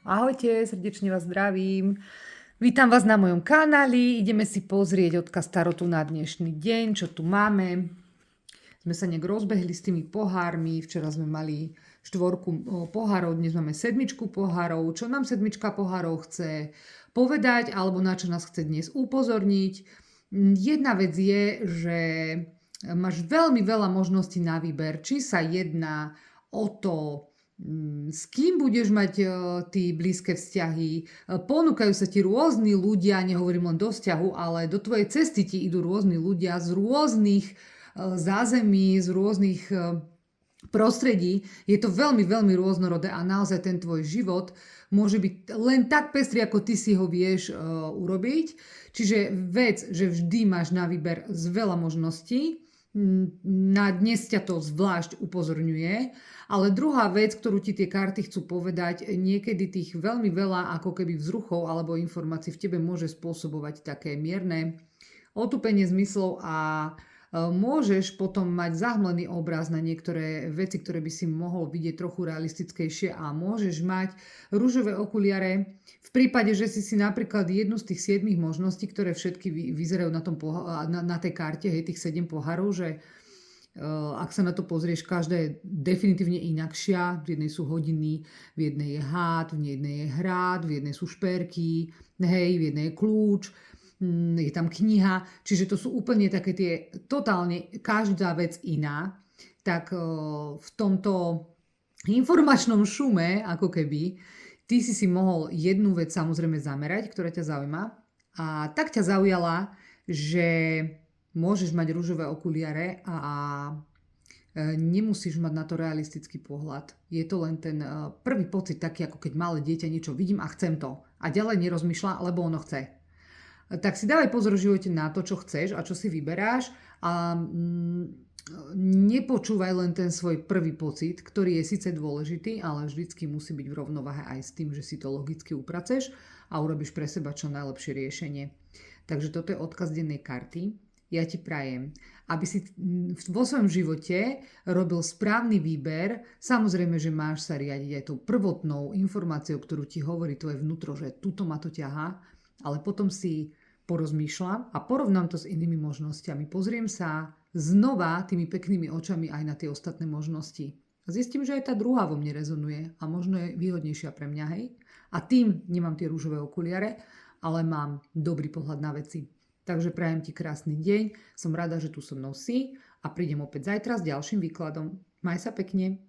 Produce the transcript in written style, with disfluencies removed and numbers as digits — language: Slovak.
Ahojte, srdečne vás zdravím. Vítam vás na mojom kanáli. Ideme si pozrieť odkaz tarotu na dnešný deň, čo tu máme. Sme sa nejak rozbehli s tými pohármi. Včera sme mali 4 pohárov, dnes máme 7 pohárov. Čo nám 7 pohárov chce povedať, alebo na čo nás chce dnes upozorniť? Jedna vec je, že máš veľmi veľa možností na výber. Či sa jedná o to, s kým budeš mať ty blízke vzťahy. Ponúkajú sa ti rôzni ľudia, nehovorím len do vzťahu, ale do tvojej cesty ti idú rôzni ľudia z rôznych zázemí, z rôznych prostredí. Je to veľmi, veľmi rôznorodé a naozaj ten tvoj život môže byť len tak pestrý, ako ty si ho vieš urobiť. Čiže vec, že vždy máš na výber z veľa možností. Na dnes ťa to zvlášť upozorňuje, ale druhá vec, ktorú ti tie karty chcú povedať, niekedy tých veľmi veľa ako keby vzruchov alebo informácií v tebe môže spôsobovať také mierne otupenie zmyslov a môžeš potom mať zahmlený obraz na niektoré veci, ktoré by si mohol vidieť trochu realistickejšie a môžeš mať ružové okuliare v prípade, že si napríklad jednu z tých 7 možností, ktoré všetky vyzerajú na tej karte, hej, tých 7 pohárov, že ak sa na to pozrieš, každá je definitívne inakšia. V jednej sú hodiny, v jednej je hád, v jednej je hrad, v jednej sú šperky, hej, v jednej je kľúč, je tam kniha, čiže to sú úplne také tie, totálne každá vec iná, tak v tomto informačnom šume, ako keby, ty si mohol jednu vec samozrejme zamerať, ktorá ťa zaujíma a tak ťa zaujala, že môžeš mať ružové okuliare a nemusíš mať na to realistický pohľad. Je to len ten prvý pocit taký, ako keď malé dieťa niečo vidím a chcem to a ďalej nerozmýšľa, lebo ono chce. Tak si dávaj pozor v živote na to, čo chceš a čo si vyberáš a nepočúvaj len ten svoj prvý pocit, ktorý je síce dôležitý, ale vždycky musí byť v rovnováhe aj s tým, že si to logicky upraceš a urobíš pre seba čo najlepšie riešenie. Takže toto je odkaz dennej karty. Ja ti prajem, aby si vo svojom živote robil správny výber. Samozrejme, že máš sa riadiť aj tou prvotnou informáciou, ktorú ti hovorí tvoje vnútro, že tuto ma to ťahá, ale potom si porozmýšľam a porovnám to s inými možnosťami. Pozriem sa znova tými peknými očami aj na tie ostatné možnosti. A zistím, že aj tá druhá vo mne rezonuje a možno je výhodnejšia pre mňa, hej? A tým nemám tie rúžové okuliare, ale mám dobrý pohľad na veci. Takže prajem ti krásny deň, som rada, že tu so mnou si a prídem opäť zajtra s ďalším výkladom. Maj sa pekne.